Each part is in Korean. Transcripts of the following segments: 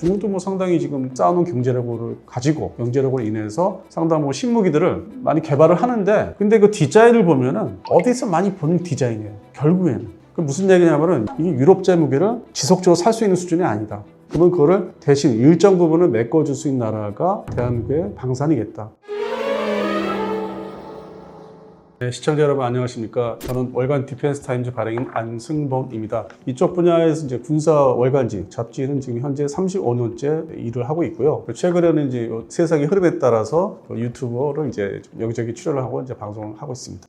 중국도 뭐 상당히 지금 쌓아놓은 경제력을 가지고 경제력으로 인해서 상당히 뭐 신무기들을 많이 개발을 하는데, 근데 그 디자인을 보면은 어디서 많이 본 디자인이에요. 결국에는 그 무슨 얘기냐면은 이 유럽제 무기를 지속적으로 살 수 있는 수준이 아니다. 그러면 그거를 대신 일정 부분을 메꿔줄 수 있는 나라가 대한민국의 방산이겠다. 네, 시청자 여러분 안녕하십니까? 저는 월간 디펜스 타임즈 발행인 안승범입니다. 이쪽 분야에서 이제 군사 월간지 잡지는 지금 현재 35년째 일을 하고 있고요. 최근에는 이제 세상의 흐름에 따라서 유튜버를 이제 여기저기 출연을 하고 이제 방송을 하고 있습니다.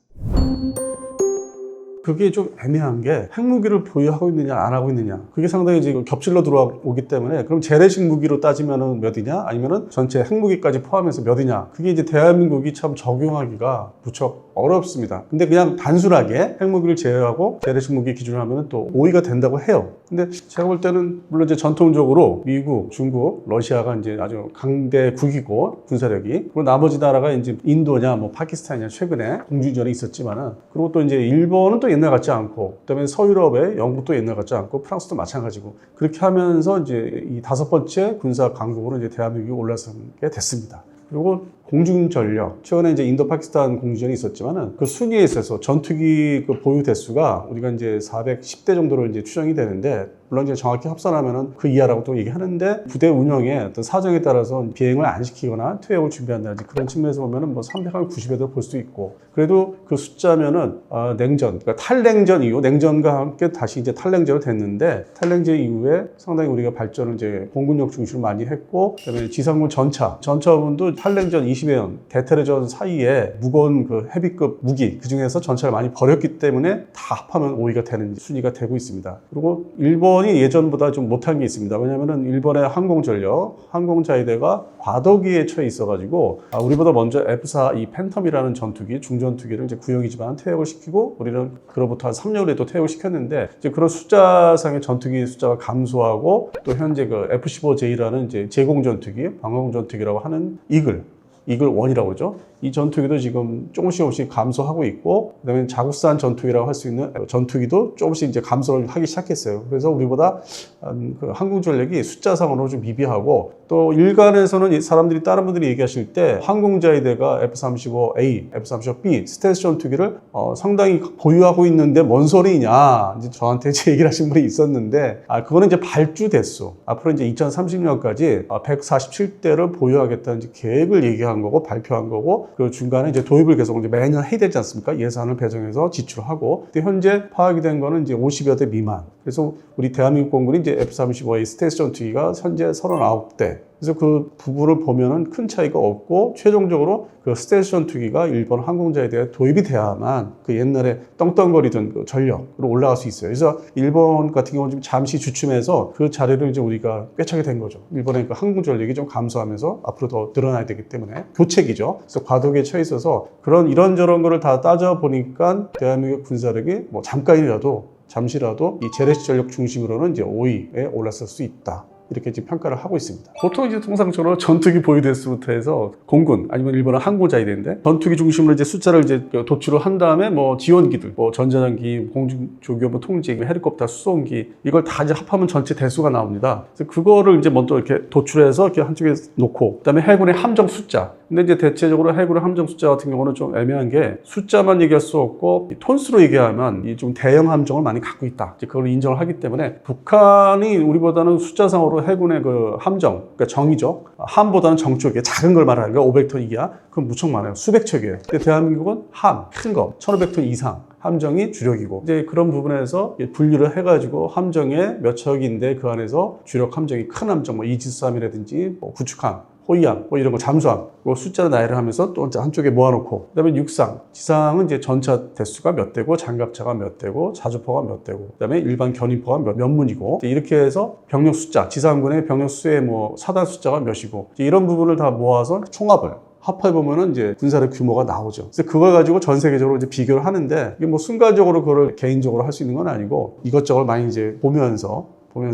그게 좀 애매한 게 핵무기를 보유하고 있느냐 안 하고 있느냐, 그게 상당히 지금 겹질러 들어오기 때문에, 그럼 재래식 무기로 따지면은 몇이냐 아니면은 전체 핵무기까지 포함해서 몇이냐, 그게 이제 대한민국이 참 적용하기가 무척 어렵습니다. 근데 그냥 단순하게 핵무기를 제외하고 재래식 무기 기준으로 하면 또 5위가 된다고 해요. 근데 제가 볼 때는 물론 이제 전통적으로 미국, 중국, 러시아가 이제 아주 강대국이고 군사력이, 그리고 나머지 나라가 이제 인도냐 뭐 파키스탄이냐 최근에 공중전이 있었지만은, 그리고 또 이제 일본은 또 옛날 같지 않고, 그다음에 서유럽의 영국도 옛날 같지 않고, 프랑스도 마찬가지고, 그렇게 하면서 이제 이 5번째 군사 강국으로 이제 대한민국이 올라서게 됐습니다. 그리고 공중전력, 최근에 이제 인도 파키스탄 공중전이 있었지만은 그 순위에 있어서 전투기 그 보유 대수가 우리가 이제 410대 정도로 이제 추정이 되는데, 물론 이제 정확히 합산하면은 그 이하라고 또 얘기하는데, 부대 운영에 어떤 사정에 따라서 비행을 안 시키거나 퇴역을 준비한다든지 그런 측면에서 보면은 뭐 390에도 볼 수 있고, 그래도 그 숫자면은 냉전, 그러니까 탈냉전 이후 냉전과 함께 다시 이제 탈냉전이 됐는데, 탈냉전 이후에 상당히 우리가 발전을 이제 공군력 중심으로 많이 했고, 그다음에 지상군 전차분도 탈냉전 20여 년 대테러전 사이에 무거운 그 헤비급 무기, 그 중에서 전차를 많이 버렸기 때문에 다 합하면 5위가 되는 순위가 되고 있습니다. 그리고 일본이 예전보다 좀 못한 게 있습니다. 왜냐면은 일본의 항공전력, 항공자위대가 과도기에 처해 있어가지고, 우리보다 먼저 F-4 이 팬텀이라는 전투기, 중전투기를 이제 구형이지만 퇴역을 시키고, 우리는 그로부터 한 3년 후에 또 퇴역을 시켰는데, 이제 그런 숫자상의 전투기 숫자가 감소하고, 또 현재 그 F-15J라는 이제 제공전투기, 방공전투기라고 하는 이글 1이라고 그러죠. 이 전투기도 지금 조금씩 감소하고 있고, 그다음에 자국산 전투기라고 할 수 있는 전투기도 조금씩 이제 감소를 하기 시작했어요. 그래서 우리보다 그 항공전력이 숫자상으로 좀 미비하고, 또 일간에서는 사람들이, 다른 분들이 얘기하실 때 항공자위대가 F-35A, F-35B 스텔스 전투기를 상당히 보유하고 있는데 뭔 소리냐, 이제 저한테 제 얘기를 하신 분이 있었는데, 그거는 이제 발주 대수, 앞으로 이제 2030년까지 147대를 보유하겠다는 계획을 얘기한 거고 발표한 거고, 그 중간에 이제 도입을 계속 이제 매년 해야 되지 않습니까? 예산을 배정해서 지출하고. 근데 현재 파악이 된 거는 이제 50여 대 미만. 그래서 우리 대한민국 공군이 이제 F-35A 스텔스 전투기가 현재 39대. 그래서 그 부분을 보면은 큰 차이가 없고, 최종적으로 그 스텔스 전투기가 일본 항공자위대에 도입이 돼야만 그 옛날에 떵떵거리던 그 전력으로 올라갈 수 있어요. 그래서 일본 같은 경우는 지금 잠시 주춤해서 그 자리를 이제 우리가 꿰차게 된 거죠. 일본의 그 항공 전력이 좀 감소하면서 앞으로 더 늘어나야 되기 때문에 교책이죠. 그래서 과도기에 처해 있어서 그런 이런저런 거를 다 따져 보니까 대한민국 군사력이 뭐 잠시라도 이 재래식 전력 중심으로는 이제 5위에 올랐을 수 있다. 이렇게 지금 평가를 하고 있습니다. 보통 이제 통상적으로 전투기 보유 대수부터 해서 공군 아니면 일본은 항공자위대인데, 전투기 중심으로 이제 숫자를 이제 도출을 한 다음에 뭐 지원기들, 뭐 전자장기, 공중조기부 통제기, 헬리콥터, 수송기, 이걸 다 이제 합하면 전체 대수가 나옵니다. 그래서 그거를 이제 먼저 이렇게 도출해서 이렇게 한쪽에 놓고, 그다음에 해군의 함정 숫자. 근데 이제 대체적으로 해군의 함정 숫자 같은 경우는 좀 애매한 게, 숫자만 얘기할 수 없고 톤수로 얘기하면 이 좀 대형 함정을 많이 갖고 있다. 이제 그걸 인정을 하기 때문에, 북한이 우리보다는 숫자상으로 해군의 그 함정, 그러니까 정이죠. 함보다는 정 쪽에 작은 걸 말하는 거 500톤 이하, 그건 무척 많아요. 수백 척이에요. 근데 대한민국은 큰 거 1500톤 이상 함정이 주력이고, 이제 그런 부분에서 분류를 해가지고 함정의 몇 척인데, 그 안에서 주력 함정이 큰 함정, 뭐 이지스3이라든지 뭐 구축함, 호위함, 뭐 이런 거, 잠수함, 뭐 숫자를 나열을 하면서 또 한쪽에 모아놓고, 그다음에 육상, 지상은 이제 전차 대수가 몇 대고, 장갑차가 몇 대고, 자주포가 몇 대고, 그다음에 일반 견인포가 몇 문이고, 이렇게 해서 병력 숫자, 지상군의 병력 수의 뭐 사단 숫자가 몇이고, 이런 부분을 다 모아서 총합을 합해보면은 이제 군사력 규모가 나오죠. 그래서 그걸 가지고 전 세계적으로 이제 비교를 하는데, 이게 뭐 순간적으로 그걸 개인적으로 할 수 있는 건 아니고, 이것저것 많이 이제 보면서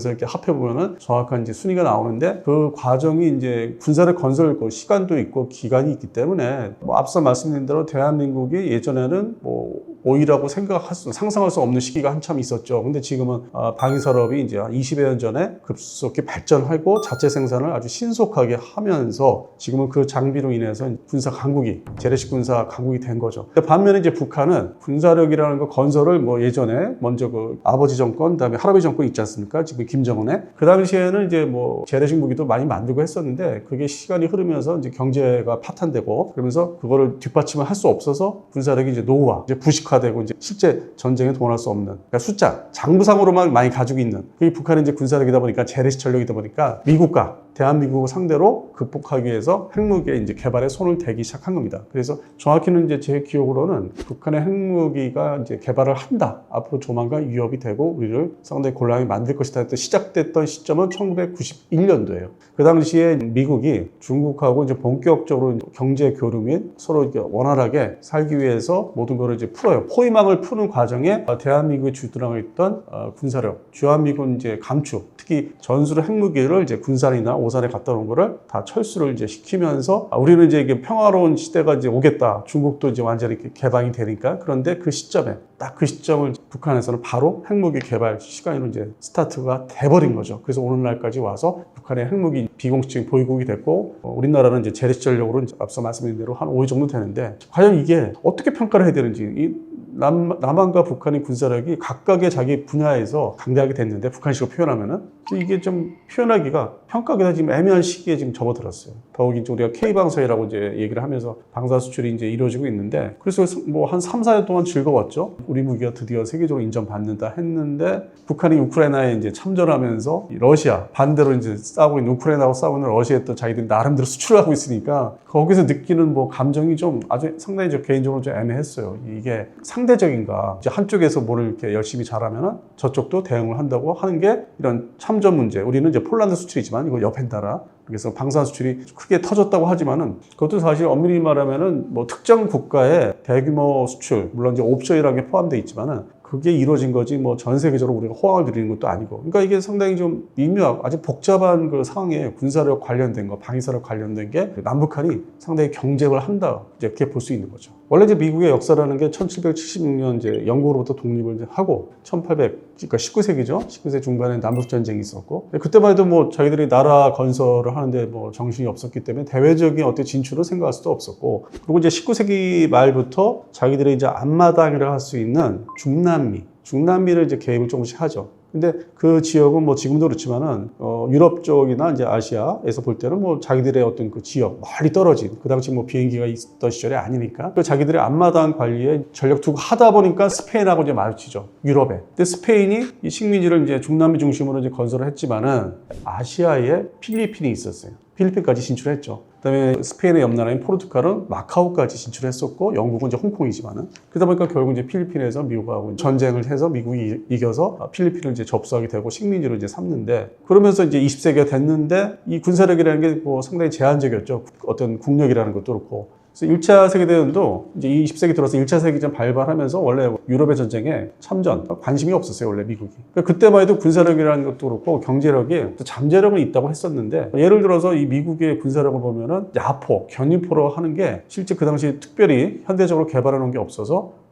이렇게 합해보면은 정확한 이제 순위가 나오는데, 그 과정이 이제 군사력 건설 그 시간도 있고 기간이 있기 때문에, 뭐 앞서 말씀드린 대로 대한민국이 예전에는 뭐 오이라고 상상할 수 없는 시기가 한참 있었죠. 근데 지금은 방위 산업이 이제 한 20여 년 전에 급속히 발전하고 자체 생산을 아주 신속하게 하면서 지금은 그 장비로 인해서 군사 강국이 재래식 군사 강국이 된 거죠. 반면에 이제 북한은 군사력이라는 거 건설을 뭐 예전에 먼저 그 아버지 정권, 그다음에 할아버지 정권 있지 않습니까? 지금 김정은의 그 당시에는 이제 뭐 재래식 무기도 많이 만들고 했었는데 그게 시간이 흐르면서 이제 경제가 파탄되고 그러면서 그거를 뒷받침을 할 수 없어서 군사력이 이제 노후화, 이제 부식화되고 이제 실제 전쟁에 동원할 수 없는 그러니까 숫자, 장부상으로만 많이 가지고 있는 그게 북한은 이제 군사력이다 보니까 재래식 전력이다 보니까 미국과 대한민국을 상대로 극복하기 위해서 핵무기에 이제 개발에 손을 대기 시작한 겁니다. 그래서 정확히는 이제 제 기억으로는 북한의 핵무기가 이제 개발을 한다. 앞으로 조만간 위협이 되고 우리를 상당히 곤란하게 만들 것이다. 했던 시작됐던 시점은 1991년도예요. 그 당시에 미국이 중국하고 이제 본격적으로 경제 교류 및 서로 원활하게 살기 위해서 모든 것을 이제 풀어요. 포위망을 푸는 과정에 대한민국이 주둔하고 있던 군사력, 주한미군 이제 감축, 특히 전술의 핵무기를 이제 군산이나 오산에 갖다 놓은 거를 다 철수를 이제 시키면서 우리는 이제 이게 평화로운 시대가 이제 오겠다. 중국도 이제 완전히 개방이 되니까. 그런데 그 시점에 딱 그 시점을 북한에서는 바로 핵무기 개발 시간으로 이제 스타트가 돼버린 거죠. 그래서 오늘날까지 와서 북한의 핵무기 비공식적인 보유국이 됐고 우리나라는 이제 재래식 전력으로 이제 앞서 말씀드린 대로 한 5위 정도 되는데 과연 이게 어떻게 평가를 해야 되는지 이 남한과 북한의 군사력이 각각의 자기 분야에서 강대하게 됐는데 북한식으로 표현하면은 이게 좀 표현하기가 평가하기가 지금 애매한 시기에 지금 접어들었어요. 더욱이 이제 우리가 K방사회라고 이제 얘기를 하면서 방사 수출이 이제 이루어지고 있는데 그래서 뭐 한 3, 4년 동안 즐거웠죠. 우리 무기가 드디어 세계적으로 인정받는다 했는데 북한이 우크라이나에 이제 참전하면서 러시아 반대로 이제 싸우고 있는 우크라이나하고 싸우고 있는 러시아에 또 자기들이 나름대로 수출을 하고 있으니까 거기서 느끼는 뭐 감정이 좀 아주 상당히 저 개인적으로 좀 애매했어요. 이게 상대적인가? 이제 한쪽에서 뭐를 이렇게 열심히 잘하면은 저쪽도 대응을 한다고 하는 게 이런 참전 문제. 우리는 이제 폴란드 수출이지만 이거 옆에 나라. 그래서 방산 수출이 크게 터졌다고 하지만은 그것도 사실 엄밀히 말하면은 뭐 특정 국가의 대규모 수출, 물론 이제 옵션이라는 게 포함되어 있지만은 그게 이루어진 거지 뭐 전 세계적으로 우리가 호황을 누리는 것도 아니고 그러니까 이게 상당히 좀 미묘하고 아주 복잡한 그 상황에 군사력 관련된 거, 방위사력 관련된 게 남북한이 상당히 경쟁을 한다 이렇게 볼 수 있는 거죠. 원래 이제 미국의 역사라는 게 1776년 이제 영국으로부터 독립을 이제 하고 1800, 그러니까 19세기죠. 19세 중반에 남북 전쟁이 있었고 그때만 해도 뭐 자기들이 나라 건설을 하는데 뭐 정신이 없었기 때문에 대외적인 어떤 진출을 생각할 수도 없었고 그리고 이제 19세기 말부터 자기들이 이제 앞마당이라 할 수 있는 중남미를 이제 개입을 조금씩 하죠. 근데 그 지역은 뭐 지금도 그렇지만은 유럽 쪽이나 이제 아시아에서 볼 때는 뭐 자기들의 어떤 그 지역 멀리 떨어진 그 당시 뭐 비행기가 있던 시절이 아니니까 그 자기들의 앞마당 관리에 전력 두고 하다 보니까 스페인하고 이제 마주치죠. 유럽에. 근데 스페인이 이 식민지를 이제 중남미 중심으로 이제 건설을 했지만은 아시아에 필리핀이 있었어요. 필리핀까지 진출했죠. 그다음에 스페인의 옆나라인 포르투갈은 마카오까지 진출했었고 영국은 이제 홍콩이지만은 그러다 보니까 결국 이제 필리핀에서 미국하고 전쟁을 해서 미국이 이겨서 필리핀을 이제 접수하게 되고 식민지로 이제 삼는데 그러면서 이제 20세기가 됐는데 이 군사력이라는 게 뭐 상당히 제한적이었죠. 어떤 국력이라는 것도 그렇고. 그래서 1차 세계대전도 이제 20세기 들어서 1차 세계대전 발발하면서 원래 유럽의 전쟁에 참전 관심이 없었어요. 원래 미국이. 그러니까 그때만 해도 군사력이라는 것도 그렇고 경제력이 또 잠재력은 있다고 했었는데 예를 들어서 이 미국의 군사력을 보면은 야포, 견인포로 하는 게 실제 그 당시 특별히 현대적으로 개발해 놓은 게 없어서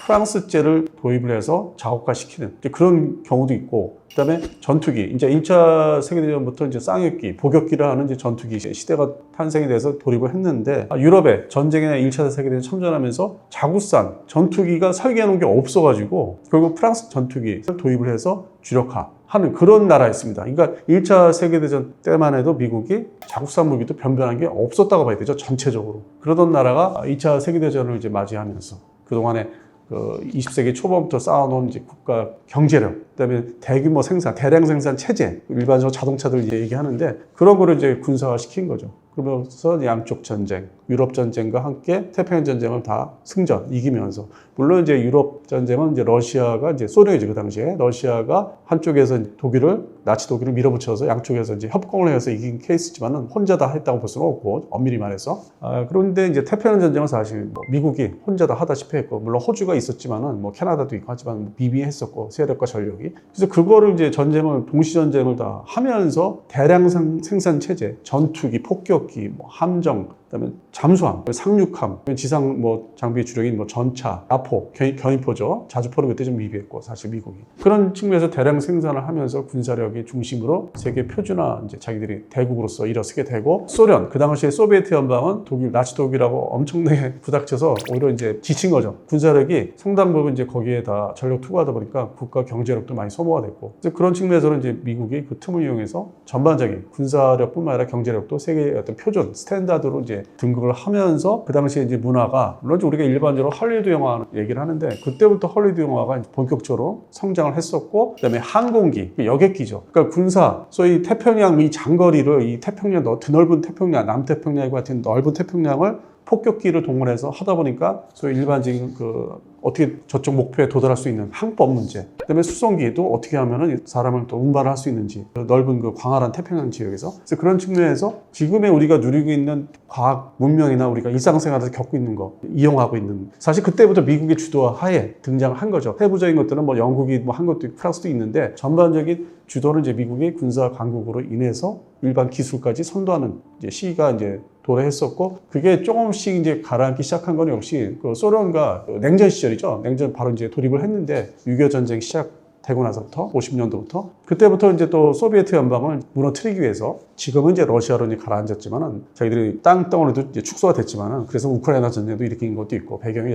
프랑스제를 도입을 해서 자국화시키는 그런 경우도 있고 그다음에 전투기 이제 1차 세계대전부터 이제 쌍역기, 복역기를 하는 이제 전투기 시대가 탄생이 돼서 도입을 했는데 유럽에 전쟁에 1차 세계대전 참전하면서 자국산 전투기가 설계해 놓은 게 없어가지고 결국 프랑스 전투기를 도입을 해서 주력화 하는 그런 나라였습니다. 그러니까 1차 세계대전 때만 해도 미국이 자국산 무기도 변변한 게 없었다고 봐야 되죠. 전체적으로. 그러던 나라가 2차 세계대전을 이제 맞이하면서 그동안에 그 20세기 초반부터 쌓아놓은 이제 국가 경제력, 그다음에 대규모 생산, 대량 생산 체제, 일반적으로 자동차들 얘기하는데 그런 거를 이제 군사화 시킨 거죠. 그러면서 양쪽 전쟁, 유럽 전쟁과 함께 태평양 전쟁을 다 승전, 이기면서 물론 이제 유럽 전쟁은 이제 러시아가 이제 소련이죠 그 당시에 러시아가 한쪽에서 독일을 나치 독일을 밀어붙여서 양쪽에서 이제 협공을 해서 이긴 케이스지만은 혼자 다 했다고 볼 수는 없고 엄밀히 말해서 그런데 이제 태평양 전쟁은 사실 뭐 미국이 혼자 다 하다시피 했고 물론 호주가 있었지만은 뭐 캐나다도 있고 하지만 미비했었고 세력과 전력이 그래서 그거를 이제 전쟁을 동시 전쟁을 다 하면서 대량 생산 체제, 전투기, 폭격기, 뭐 함정 그다음에 잠수함, 상륙함, 지상 뭐 장비 주력인 뭐 전차, 나포, 견인포죠. 자주포를 그때 좀 미비했고 사실 미국이 그런 측면에서 대량 생산을 하면서 군사력의 중심으로 세계 표준화 이제 자기들이 대국으로서 일어서게 되고 소련 그 당시에 소비에트 연방은 독일 나치 독일하고 엄청나게 부닥쳐서 오히려 이제 지친 거죠. 군사력이 상당 부분 이제 거기에 다 전력 투구하다 보니까 국가 경제력도 많이 소모가 됐고 그래서 그런 측면에서는 이제 미국이 그 틈을 이용해서 전반적인 군사력뿐만 아니라 경제력도 세계의 어떤 표준 스탠다드로 이제 등극을 하면서 그 당시에 이제 문화가 물론 우리가 일반적으로 헐리우드 영화 얘기를 하는데 그때부터 헐리우드 영화가 본격적으로 성장을 했었고 그다음에 항공기, 여객기죠. 그러니까 군사, 소위 태평양 이 장거리를 이 태평양 드넓은 태평양, 남태평양과 같은 넓은 태평양을 폭격기를 동원해서 하다 보니까 소위 일반적인 어떻게 저쪽 목표에 도달할 수 있는 항법 문제, 그다음에 수송기도 어떻게 하면은 사람을 또 운반을 할 수 있는지 넓은 광활한 태평양 지역에서 그래서 그런 측면에서 지금의 우리가 누리고 있는 과학 문명이나 우리가 일상생활에서 겪고 있는 거 이용하고 있는 사실 그때부터 미국의 주도 하에 등장한 거죠. 세부적인 것들은 뭐 영국이 뭐 한 것도 프랑스도 있는데 전반적인 주도는 이제 미국의 군사 강국으로 인해서 일반 기술까지 선도하는 이제 시기가 이제 도래했었고 그게 조금씩 이제 가라앉기 시작한 건 역시 소련과 냉전 시절이죠. 냉전 바로 이제 돌입을 했는데 6.25 전쟁 시작되고 나서부터 50년도부터 그때부터 이제 또 소비에트 연방을 무너뜨리기 위해서 지금은 이제 러시아로 이제 가라앉았지만은 자기들이 땅덩어리도 이제 축소가 됐지만은 그래서 우크라이나 전쟁도 일으킨 것도 있고 배경이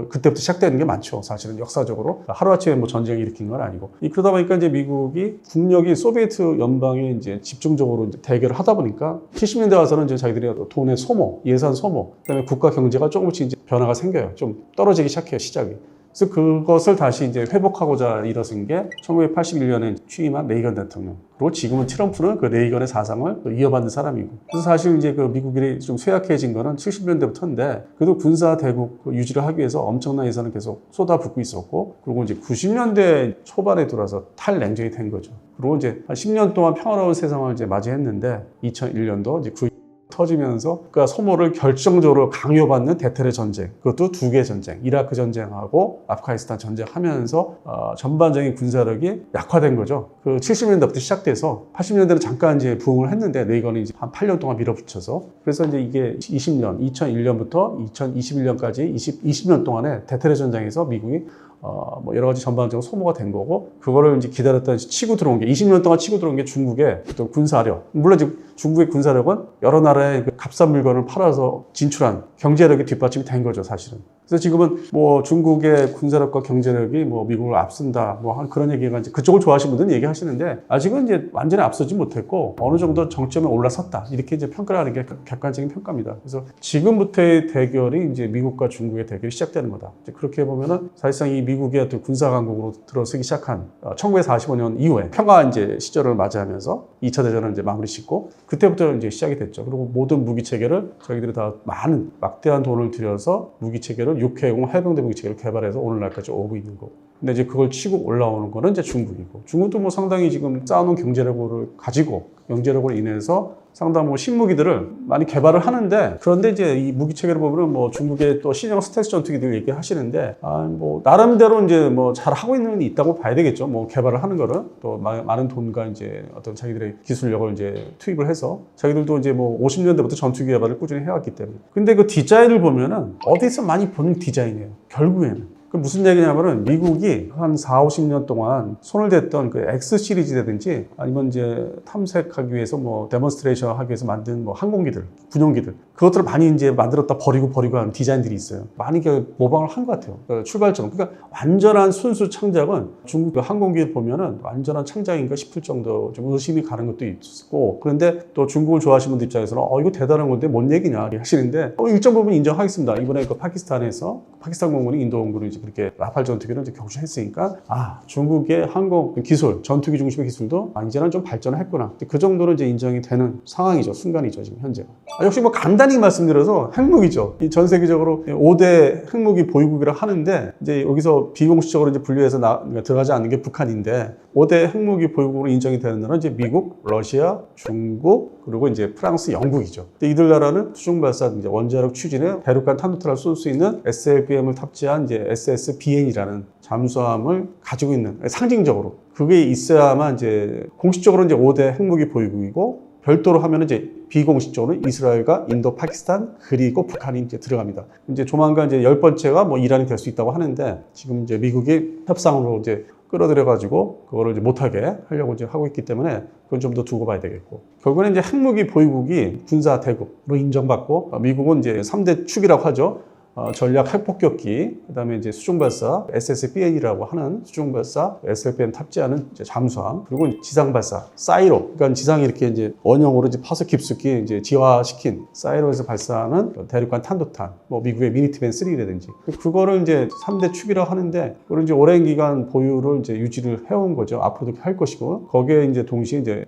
그때부터 시작되는 게 많죠. 사실은 역사적으로 하루아침에 뭐 전쟁을 일으킨 건 아니고 그러다 보니까 이제 미국이 국력이 소비에트 연방에 이제 집중적으로 이제 대결을 하다 보니까 70년대 와서는 이제 자기들이 돈의 소모, 예산 소모, 그다음에 국가 경제가 조금씩 이제 변화가 생겨요. 좀 떨어지기 시작해요, 시작이. 그래서 그것을 다시 이제 회복하고자 일어선 게 1981년에 취임한 레이건 대통령. 그리고 지금은 트럼프는 그 레이건의 사상을 이어받는 사람이고. 그래서 사실 이제 그 미국이 좀 쇠약해진 거는 70년대부터인데, 그래도 군사 대국 유지를 하기 위해서 엄청난 예산을 계속 쏟아붓고 있었고, 그리고 이제 90년대 초반에 들어서 탈냉전이 된 거죠. 그리고 이제 한 10년 동안 평화로운 세상을 이제 맞이했는데, 2001년도 이제 터지면서 그 소모를 결정적으로 강요받는 대테러 전쟁, 그것도 두 개 전쟁, 이라크 전쟁하고 아프가니스탄 전쟁하면서 전반적인 군사력이 약화된 거죠. 그 70년대부터 시작돼서 80년대는 잠깐 이제 부흥을 했는데 레이건이 이제 한 8년 동안 밀어붙여서 그래서 이제 이게 20년, 2001년부터 2021년까지 20년 동안의 대테러 전쟁에서 미국이 뭐 여러 가지 전반적으로 소모가 된 거고 그거를 이제 기다렸다 치고 들어온 게 20년 동안 치고 들어온 게 중국의 어떤 군사력. 물론 지금 중국의 군사력은 여러 나라의 그 값싼 물건을 팔아서 진출한 경제력이 뒷받침이 된 거죠, 사실은. 그래서 지금은 뭐 중국의 군사력과 경제력이 뭐 미국을 앞선다, 뭐 그런 얘기가 이제 그쪽을 좋아하시는 분들은 얘기하시는데 아직은 이제 완전히 앞서지 못했고 어느 정도 정점에 올라섰다 이렇게 이제 평가를 하는 게 객관적인 평가입니다. 그래서 지금부터의 대결이 이제 미국과 중국의 대결이 시작되는 거다. 이제 그렇게 보면은 사실상 이 미국의 어떤 군사 강국으로 들어서기 시작한 1945년 이후에 평화 이제 시절을 맞이하면서 2차 대전을 이제 마무리 짓고 그때부터 이제 시작이 됐죠. 그리고 모든 무기 체계를 저희들이 다 많은 막대한 돈을 들여서 무기 체계를 육해공 해병대 무기 체계를 개발해서 오늘날까지 오고 있는 거고. 근데 이제 그걸 치고 올라오는 거는 이제 중국이고. 중국도 뭐 상당히 지금 쌓아놓은 경제력을 가지고 경제력으로 인해서 상당 뭐 신무기들을 많이 개발을 하는데 그런데 이제 이 무기 체계를 보면은 뭐 중국의 또 신형 스텔스 전투기들 얘기하시는데 뭐 나름대로 이제 뭐 잘 하고 있는 게 있다고 봐야 되겠죠. 뭐 개발을 하는 거를 또 많은 돈과 이제 어떤 자기들의 기술력을 이제 투입을 해서 자기들도 이제 뭐 50년대부터 전투기 개발을 꾸준히 해왔기 때문에. 근데 그 디자인을 보면은 어디서 많이 본 디자인이에요. 결국에는. 그 무슨 얘기냐면은 미국이 한 4, 50년 동안 손을 댔던 그 X 시리즈라든지 아니면 이제 탐색하기 위해서 뭐 데몬스트레이션 하기 위해서 만든 뭐 항공기들, 군용기들 그것들을 많이 이제 만들었다 버리고 하는 디자인들이 있어요. 많이 모방을 한 것 같아요. 그러니까 출발점. 그러니까 완전한 순수 창작은 중국 항공기 보면은 완전한 창작인가 싶을 정도 좀 의심이 가는 것도 있고 그런데 또 중국을 좋아하시는 분들 입장에서는 이거 대단한 건데 뭔 얘기냐 하시는데 일정 부분 인정하겠습니다. 이번에 그 파키스탄에서 파키스탄 공군이 인도 공군을 이제 그렇게 라팔 전투기를 이제 격추했으니까 중국의 항공 기술, 전투기 중심의 기술도 이제는 좀 발전을 했구나. 그 정도로 이제 인정이 되는 상황이죠. 순간이죠. 지금 현재. 역시 뭐 간단히 말씀드려서 핵무기죠. 이 전 세계적으로 5대 핵무기 보유국이라 하는데 이제 여기서 비공식적으로 이제 분류해서 들어가지 않는 게 북한인데 5대 핵무기 보유국으로 인정이 되는 나라는 이제 미국, 러시아, 중국 그리고 이제 프랑스, 영국이죠. 근데 이들 나라는 수중 발사 이제 원자력 추진에 대륙간 탄도탄을 쏠 수 있는 SLBM을 탑재한 이제 SSBN이라는 잠수함을 가지고 있는 상징적으로 그게 있어야만 이제 공식적으로 이제 5대 핵무기 보유국이고 별도로 하면 이제 비공식적으로 이스라엘과 인도, 파키스탄 그리고 북한이 이제 들어갑니다. 이제 조만간 이제 10번째가 뭐 이란이 될 수 있다고 하는데 지금 이제 미국이 협상으로 이제 끌어들여가지고 그거를 이제 못하게 하려고 이제 하고 있기 때문에 그건 좀 더 두고 봐야 되겠고 결국에는 이제 핵무기 보유국이 군사 대국으로 인정받고 미국은 이제 3대 축이라고 하죠. 전략 핵폭격기, 그다음에 이제 수중발사 SSBN이라고 하는 수중발사 SLBM 탑재하는 이제 잠수함, 그리고 지상발사 사이로, 그러니까 지상에 이렇게 이제 원형으로 이제 파서 깊숙이 이제 지화시킨 사이로에서 발사하는 대륙간 탄도탄, 뭐 미국의 미니트맨 3라든지 그거를 이제 3대 축이라고 하는데 그걸 이제 오랜 기간 보유를 이제 유지를 해온 거죠. 앞으로도 할 것이고 거기에 이제 동시에 이제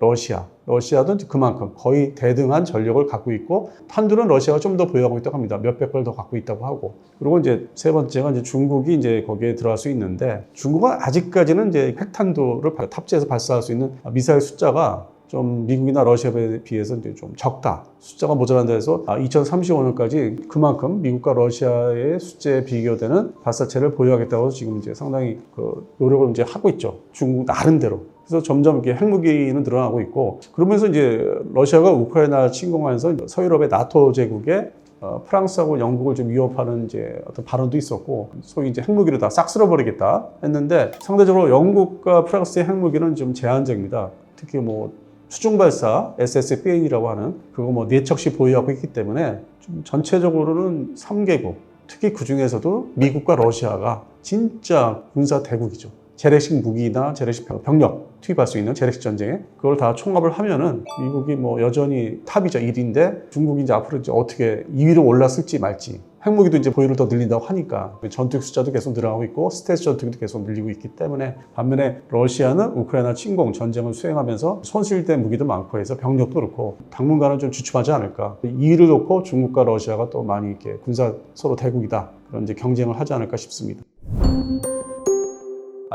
러시아도 그만큼 거의 대등한 전력을 갖고 있고 탄두는 러시아가 좀 더 보유하고 있다고 합니다. 몇백 발 더 갖고 있다고 하고 그리고 이제 세 번째가 이제 중국이 이제 거기에 들어갈 수 있는데 중국은 아직까지는 이제 핵탄두를 탑재해서 발사할 수 있는 미사일 숫자가 좀 미국이나 러시아에 비해서 이제 좀 적다. 숫자가 모자란다 해서 2035년까지 그만큼 미국과 러시아의 숫자에 비교되는 발사체를 보유하겠다고 지금 이제 상당히 그 노력을 이제 하고 있죠. 중국 나름대로. 그래서 점점 이렇게 핵무기는 늘어나고 있고 그러면서 이제 러시아가 우크라이나 침공하면서 서유럽의 나토 제국에 프랑스하고 영국을 좀 위협하는 이제 어떤 발언도 있었고 소위 이제 핵무기를 다 싹 쓸어버리겠다 했는데 상대적으로 영국과 프랑스의 핵무기는 좀 제한적입니다. 특히 뭐 수중발사 SSBN이라고 하는 그거 뭐 4척씩 보유하고 있기 때문에 좀 전체적으로는 3개국 특히 그 중에서도 미국과 러시아가 진짜 군사 대국이죠. 재래식 무기나 재래식 병력 투입할 수 있는 재래식 전쟁에 그걸 다 총합을 하면은 미국이 뭐 여전히 탑이죠 1위인데 중국이 이제 앞으로 이제 어떻게 2위로 올랐을지 말지 핵무기도 이제 보유를 더 늘린다고 하니까 전투기 숫자도 계속 늘어나고 있고 스텔스 전투기도 계속 늘리고 있기 때문에 반면에 러시아는 우크라이나 침공 전쟁을 수행하면서 손실된 무기도 많고 해서 병력도 그렇고 당분간은 좀 주춤하지 않을까 2위를 놓고 중국과 러시아가 또 많이 이렇게 군사 서로 대국이다 그런 이제 경쟁을 하지 않을까 싶습니다.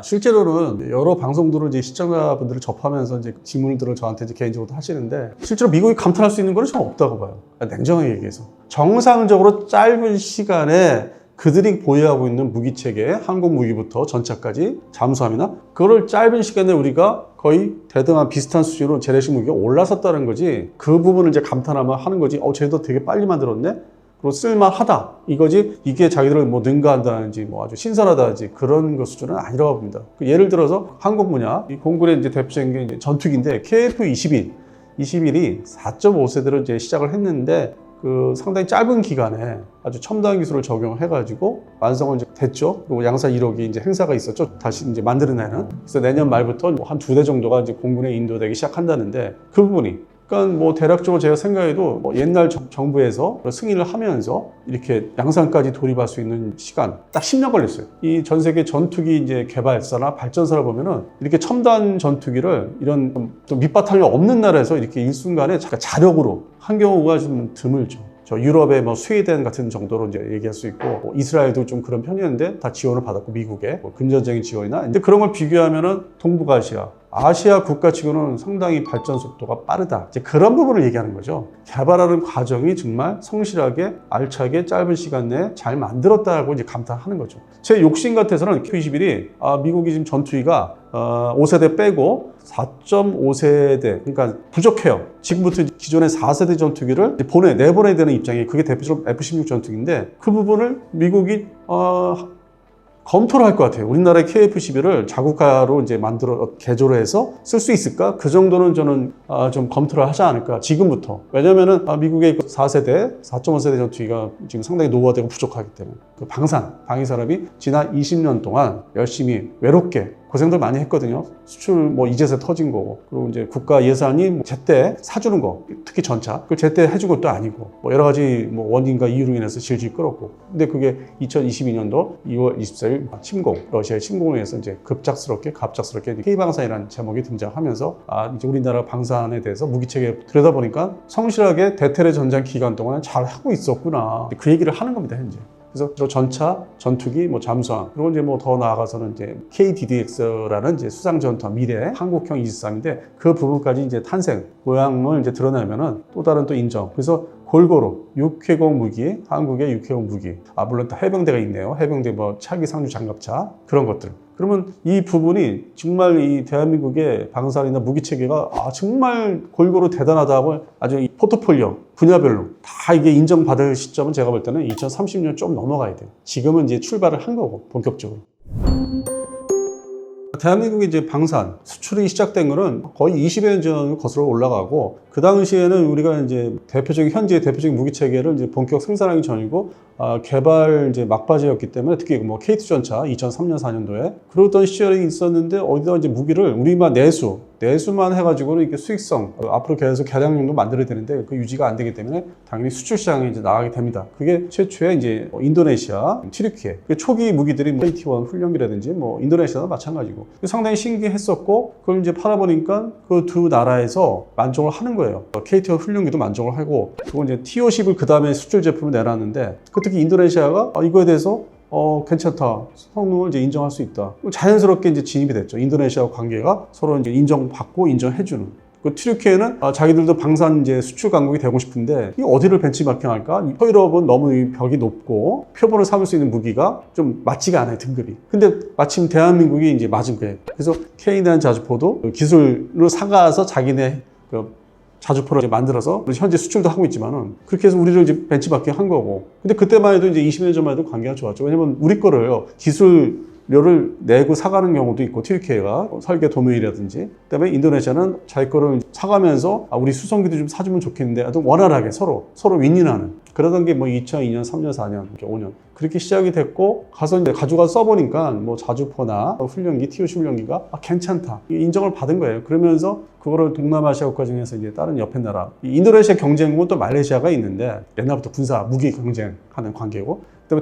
실제로는 여러 방송들을 이제 시청자분들을 접하면서 이제 질문들을 저한테 이제 개인적으로 하시는데 실제로 미국이 감탄할 수 있는 건 전 없다고 봐요. 냉정하게 얘기해서. 정상적으로 짧은 시간에 그들이 보유하고 있는 무기 체계, 항공 무기부터 전차까지 잠수함이나 그거를 짧은 시간에 우리가 거의 대등한 비슷한 수준으로 재래식 무기가 올라섰다는 거지 그 부분을 이제 감탄하면 하는 거지 쟤도 되게 빨리 만들었네? 그리고 쓸만하다 이거지 이게 자기들을 뭐 능가한다든지 뭐 아주 신선하다든지 그런 것 수준은 아니라고 봅니다. 예를 들어서 항공 분야 이 공군의 이제 대표적인 게 이제 전투기인데 KF-21이 4.5세대로 이제 시작을 했는데 그 상당히 짧은 기간에 아주 첨단 기술을 적용해가지고 완성은 이제 됐죠. 그리고 양사 1호기 이제 행사가 있었죠. 다시 이제 만들어내는. 그래서 내년 말부터 한 2대 정도가 이제 공군에 인도되기 시작한다는데 그 부분이 그러니까 뭐 대략적으로 제가 생각해도 뭐 옛날 정부에서 승인을 하면서 이렇게 양산까지 돌입할 수 있는 시간 딱 10년 걸렸어요. 이 전 세계 전투기 이제 개발사나 발전사를 보면은 이렇게 첨단 전투기를 이런 좀 밑바탕이 없는 나라에서 이렇게 일순간에 자력으로 한 경우가 좀 드물죠. 저 유럽의 뭐 스웨덴 같은 정도로 이제 얘기할 수 있고 뭐 이스라엘도 좀 그런 편이었는데 다 지원을 받았고 미국의 뭐 근전적인 지원이나 이제 그런 걸 비교하면은 동북아시아 아시아 국가치고는 상당히 발전 속도가 빠르다. 이제 그런 부분을 얘기하는 거죠. 개발하는 과정이 정말 성실하게 알차게 짧은 시간 내에 잘 만들었다고 이제 감탄하는 거죠. 제 욕심 같아서는 Q-21이 미국이 지금 전투기가 5세대 빼고 4.5세대 그러니까 부족해요. 지금부터 기존의 4세대 전투기를 내보내야 되는 입장이 그게 대표적으로 F-16 전투기인데 그 부분을 미국이 검토를 할 것 같아요. 우리나라의 KF-11을 자국가로 이제 개조를 해서 쓸 수 있을까? 그 정도는 저는 좀 검토를 하지 않을까. 지금부터. 왜냐면은 미국의 4세대, 4.5세대 전투기가 지금 상당히 노후화되고 부족하기 때문에. 그 방위 산업이 지난 20년 동안 열심히 외롭게 고생들 많이 했거든요. 수출 뭐 이제서 터진 거고 그리고 이제 국가 예산이 뭐 제때 사주는 거 특히 전차 그걸 제때 해준 것도 아니고 뭐 여러 가지 뭐 원인과 이유로 인해서 질질 끌었고 근데 그게 2022년도 2월 24일 러시아의 침공을 해서 이제 갑작스럽게 K방산이라는 제목이 등장하면서 이제 우리나라 방산에 대해서 무기체계 들여다보니까 성실하게 대테레 전장 기간 동안 잘 하고 있었구나 그 얘기를 하는 겁니다 현재. 그래서 전차, 전투기, 뭐 잠수함 그리고 이제 뭐 더 나아가서는 이제 KDDX라는 이제 수상 전투함 미래 한국형 23인데 그 부분까지 이제 탄생 모양을 이제 드러내면은 또 다른 또 인정. 그래서 골고루 육해공 무기, 한국의 육해공 무기, 물론 다 해병대가 있네요. 해병대 뭐 차기 상륙 장갑차 그런 것들. 그러면 이 부분이 정말 이 대한민국의 방산이나 무기 체계가 정말 골고루 대단하다고 아주 이 포트폴리오 분야별로 다 이게 인정받을 시점은 제가 볼 때는 2030년 좀 넘어가야 돼요. 지금은 이제 출발을 한 거고 본격적으로. 대한민국의 이제 방산 수출이 시작된 거는 거의 20여 년 전으로 거슬러 올라가고, 그 당시에는 우리가 이제 현재 대표적인 무기 체계를 이제 본격 생산하기 전이고, 개발 이제 막바지였기 때문에 특히 뭐 K2 전차 2003년 4년도에 그러던 시절이 있었는데, 어디다 이제 무기를 우리만 내수만 해가지고는 이게 수익성 앞으로 계속 개량용도 만들어야 되는데 그 유지가 안 되기 때문에 당연히 수출 시장에 이제 나가게 됩니다. 그게 최초의 이제 인도네시아 튀르키예 초기 무기들이 뭐 KT-1 훈련기라든지 뭐 인도네시아도 마찬가지고 상당히 신기했었고, 그걸 이제 팔아보니까 그 두 나라에서 만족을 하는 거예요. KT-1 훈련기도 만족을 하고, 그건 이제 T-50을 그 다음에 수출 제품을 내놨는데, 특히 인도네시아가 이거에 대해서 괜찮다. 성능을 이제 인정할 수 있다. 자연스럽게 이제 진입이 됐죠. 인도네시아와 관계가 서로 이제 인정받고 인정해주는. 그 튀르키예는 자기들도 방산 이제 수출 강국이 되고 싶은데 이 어디를 벤치마킹할까? 서유럽은 너무 이 벽이 높고 표본을 삼을 수 있는 무기가 좀 맞지가 않아요, 등급이. 근데 마침 대한민국이 이제 맞은 거예요. 그래서 K라는 자주포도 기술을 사가서 자기네 자주포를 이제 만들어서 현재 수출도 하고 있지만은 그렇게 해서 우리를 이제 벤치마킹 한 거고. 근데 그때만 해도 이제 20년 전만 해도 관계가 좋았죠. 왜냐면 우리 거를 기술료를 내고 사가는 경우도 있고, 튀르키예가 설계 도메이라든지, 그다음에 인도네시아는 자기 거를 사가면서 우리 수송기도 좀 사주면 좋겠는데 하여튼 원활하게 서로 윈윈하는 그러던 게 뭐 2002년, 3년, 4년, 이렇게 5년 그렇게 시작이 됐고, 가서 이제 가져가서 써보니까 뭐 자주포나 훈련기, T-50 훈련기가 괜찮다 인정을 받은 거예요. 그러면서 그거를 동남아시아 국가 중에서 이제 다른 옆에 나라, 인도네시아 경쟁국은 또 말레이시아가 있는데 옛날부터 군사 무기 경쟁하는 관계고, 그다음에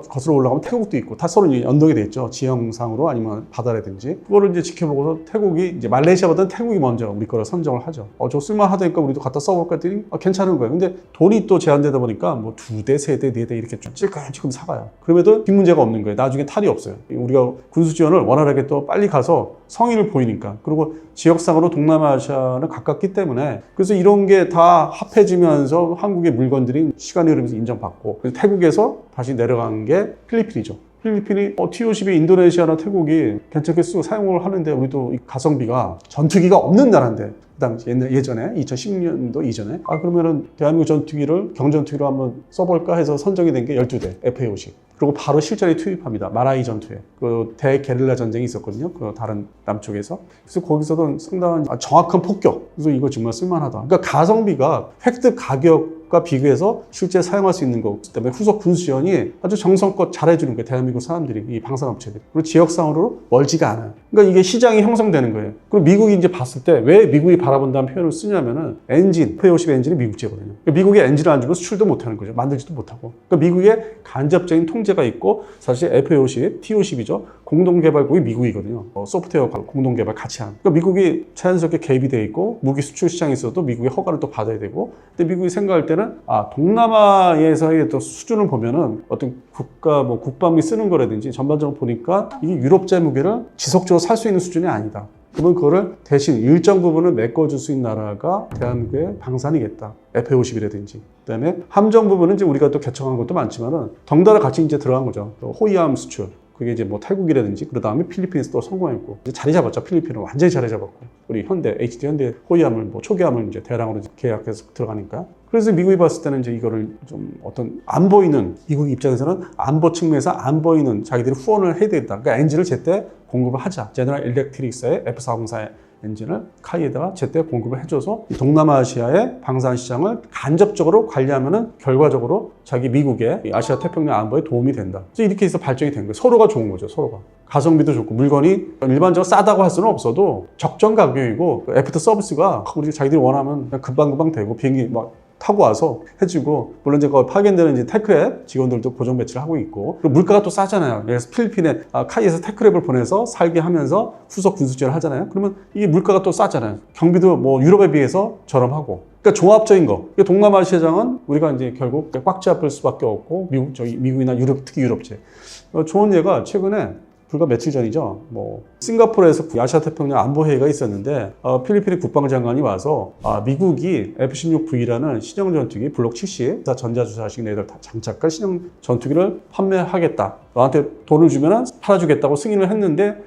거슬러 올라가면 태국도 있고, 다 서로 연동이 돼 있죠. 지형상으로 아니면 바다라든지. 그거를 이제 지켜보고서 태국이 이제 말레이시아보다는 태국이 먼저 우리 거를 선정을 하죠. 저 쓸만하다니까 우리도 갖다 써볼까 했더니 괜찮은 거예요. 근데 돈이 또 제한되다 보니까 뭐 2대, 3대, 4대 이렇게 좀 찔끔찔끔 사가요. 그럼에도 뒷 문제가 없는 거예요. 나중에 탈이 없어요. 우리가 군수 지원을 원활하게 또 빨리 가서 성의를 보이니까. 그리고 지역상으로 동남아시아는 가깝기 때문에, 그래서 이런 게 다 합해지면서 한국의 물건들이 시간이 흐르면서 인정받고, 그래서 태국에서 다시 내려간 게 필리핀이죠. 필리핀이 T-50이 인도네시아나 태국이 괜찮게 쓰고 사용을 하는데, 우리도 이 가성비가 전투기가 없는 나라인데, 그 당시 예전에 2010년도 이전에 그러면은 대한민국 전투기를 경전투기로 한번 써볼까 해서 선정이 된 게 12대 FA-50. 그리고 바로 실전에 투입합니다. 마라이 전투에. 그 대게릴라 전쟁이 있었거든요. 그 다른 남쪽에서. 그래서 거기서도 상당한 정확한 폭격. 그래서 이거 정말 쓸만하다. 그러니까 가성비가 획득 가격과 비교해서 실제 사용할 수 있는 거 때문에 후속 군수 지원이 아주 정성껏 잘해주는 거예요. 대한민국 사람들이, 이 방산업체들이. 그리고 지역상으로 멀지가 않아요. 그러니까 이게 시장이 형성되는 거예요. 그리고 미국이 이제 봤을 때 왜 미국이 바라본다는 표현을 쓰냐면은 엔진, F-50 엔진이 미국제거든요. 그러니까 미국이 엔진을 안 주면 수출도 못하는 거죠. 만들지도 못하고. 그러니까 미국의 간접적인 통제가 있고, 사실 F-50, T-50이죠. 공동개발국이 미국이거든요. 소프트웨어 공동개발 같이 하는. 그러니까 미국이 자연스럽게 개입이 돼 있고, 무기 수출 시장에 있어도 미국의 허가를 또 받아야 되고. 근데 미국이 생각할 때는 동남아에서의 또 수준을 보면은 어떤 국가 국방비 쓰는 거라든지 전반적으로 보니까 이게 유럽제 무기를 지속적으로 살 수 있는 수준이 아니다. 그러면 그거를 대신 일정 부분을 메꿔줄 수 있는 나라가 대한민국의 방산이겠다. F-50이라든지. 그 다음에 함정 부분은 이제 우리가 또 개척한 것도 많지만은 덩달아 같이 이제 들어간 거죠. 호위함 수출. 그게 이제 뭐 태국이라든지, 그 다음에 필리핀에서 또 성공했고, 이제 자리 잡았죠. 필리핀은 완전히 자리 잡았고, 우리 HD 현대 호위함을 초기함을 이제 대량으로 계약해서 들어가니까. 그래서 미국이 봤을 때는 이제 이거를 좀 어떤 안 보이는, 미국 입장에서는 안보 측면에서 안 보이는 자기들이 후원을 해야 되겠다. 그러니까 엔진을 제때 공급을 하자. 제너럴 일렉트릭스의 F404의 엔진을 카이에다가 제때 공급을 해줘서 동남아시아의 방산 시장을 간접적으로 관리하면은 결과적으로 자기 미국의 아시아 태평양 안보에 도움이 된다. 그래서 이렇게 해서 발전이 된 거예요. 서로가 좋은 거죠, 서로가. 가성비도 좋고, 물건이 일반적으로 싸다고 할 수는 없어도 적정 가격이고, 애프터 서비스가 우리 자기들이 원하면 금방금방 되고, 비행기 타고 와서 해주고, 물론 이제 파견되는 이제 테크랩 직원들도 고정 배치를 하고 있고, 그리고 물가가 또 싸잖아요. 그래서 필리핀에 카이에서 테크랩을 보내서 살게 하면서 후속 군수 지원을 하잖아요. 그러면 이게 물가가 또 싸잖아요. 경비도 뭐 유럽에 비해서 저렴하고. 그러니까 종합적인 거. 동남아시아 시장은 우리가 이제 결국 꽉 잡을 수밖에 없고, 미국이나 유럽, 특히 유럽제. 좋은 예가 최근에 불과 며칠 전이죠. 뭐 싱가포르에서 아시아 태평양 안보회의가 있었는데 필리핀의 국방장관이 와서 미국이 F-16V라는 신형 전투기 블록 70 전자주사식 레이더를 다 장착한 신형 전투기를 판매하겠다. 너한테 돈을 주면 팔아주겠다고 승인을 했는데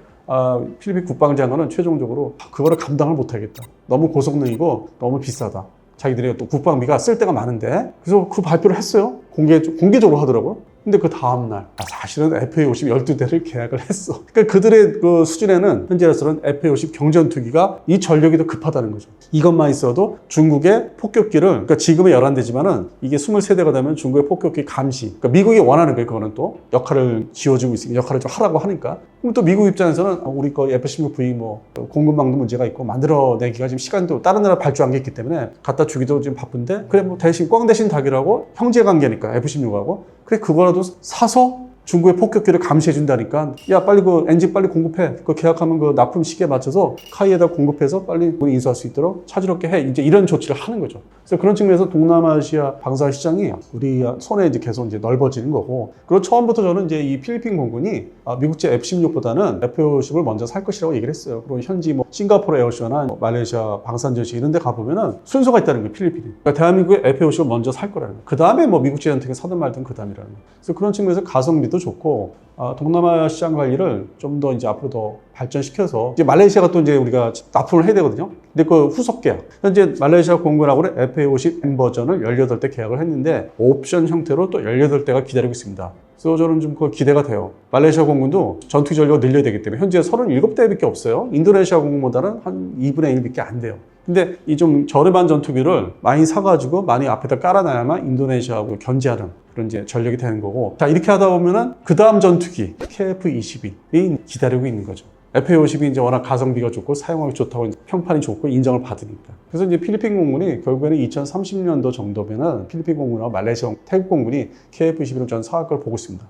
필리핀 국방장관은 최종적으로 그거를 감당을 못하겠다. 너무 고성능이고 너무 비싸다. 자기들이 또 국방비가 쓸 데가 많은데 그래서 그 발표를 했어요. 공개적으로 하더라고요. 근데 그 다음날 사실은 FA-50 12대를 계약을 했어. 그러니까 그들의 그 수준에는 현재로서는 FA-50 경전투기가 이 전력이 더 급하다는 거죠. 이것만 있어도 중국의 폭격기를 그러니까 지금의 11대지만은 이게 23대가 되면 중국의 폭격기 감시 그러니까 미국이 원하는 거예요. 그거는 또 역할을 지어주고 있으니까 역할을 좀 하라고 하니까 그럼 또 미국 입장에서는 우리 거 F-16V 뭐 공급망도 문제가 있고 만들어내기가 지금 시간도 다른 나라 발주한 게 있기 때문에 갖다 주기도 지금 바쁜데 그래 뭐 대신 꽝 대신 닭이라고 형제관계니까 F-16하고 그래 그거라도 사서 중국의 폭격기를 감시해 준다니까 야 빨리 그 엔진 빨리 공급해 그 계약하면 그 납품 시기에 맞춰서 카이에다 공급해서 빨리 우리 인수할 수 있도록 차질없게 해 이제 이런 조치를 하는 거죠. 그래서 그런 측면에서 동남아시아 방사 시장이 우리 손에 이제 계속 이제 넓어지는 거고 그리고 처음부터 저는 이제 이 필리핀 공군이 미국제 F-16보다는 F-50을 먼저 살 것이라고 얘기를 했어요. 그리고 현지 뭐 싱가포르 에어쇼나 뭐 말레이시아 방산전시 이런 데 가보면은 순서가 있다는 거예요. 필리핀이. 그러니까 대한민국의 F-50을 먼저 살 거라는 거예요. 그 다음에 뭐 미국제 전투기 사든 말든 그 다음이라는 거예요. 그래서 그런 측면에서 가성비도 좋고 동남아 시장 관리를 좀 더 이제 앞으로 더 발전시켜서 이제 말레이시아가 또 이제 우리가 납품을 해야 되거든요. 근데 그 후속 계약 현재 말레이시아 공군하고는 FA-50 M 버전을 18대 계약을 했는데 옵션 형태로 또 18대가 기다리고 있습니다. 그래서 저는 좀 그 기대가 돼요. 말레이시아 공군도 전투기 전력을 늘려야 되기 때문에 현재 37대밖에 없어요. 인도네시아 공군보다는 한 2분의 1밖에 안 돼요. 근데 이 좀 저렴한 전투기를 많이 사가지고 많이 앞에다 깔아놔야만 인도네시아하고 견제하는 그런 이제 전력이 되는 거고 자 이렇게 하다 보면은 그 다음 전투기 KF-22이 기다리고 있는 거죠. FA-50이 이제 워낙 가성비가 좋고 사용하기 좋다고 평판이 좋고 인정을 받으니까. 그래서 이제 필리핀 공군이 결국에는 2030년도 정도면은 필리핀 공군하고 말레이시아 태국 공군이 KF-21을 저는 사갈 걸 보고 있습니다.